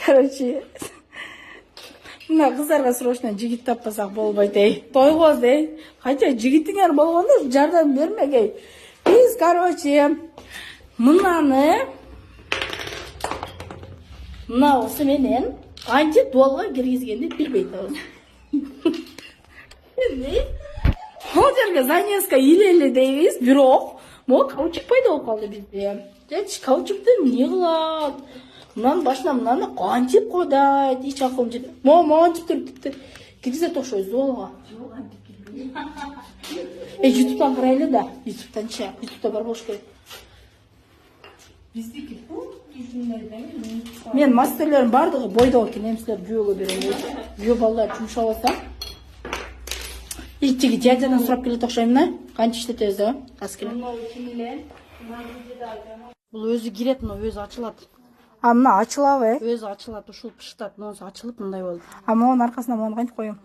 Короче, мына кыздарға срочно жигит таппасак болбойт эй. Тойгоз эй. Кайча жигитиңер болгондо жардам бермегей. Биз, короче, мынаны мынаусы менен кантип дуалга киргизгенди билбей атабыз. Бул жерге занеска илели дейбиз, бирок могу каучук пайда болуп калды бизде. Жеч каучукты эмне кылат? Мынанын башына мынаны кантип койдойт? Эч акылым жетпей. Могантип типти киргизет окшойбуз дуалга. YouTube'dan карайлы да. YouTube'данчы. YouTube'да бар болуш керек. Биздики бул жүзүндөрдөн Мен мастерлерим бардыгы бойдого экен, эмсилер жүйөгө берем. Жүйө балдар жумшап алса. Тиги дядядан сурап келет окшойм да. Канча иштетебиз да? Азыр келет. Бул өзү кирет, мына өзү ачылат. А мына ачылабы? Өзү ачылат, ушул пыштат, монусу ачылып мындай болду. А монун аркасына мону кантип коем?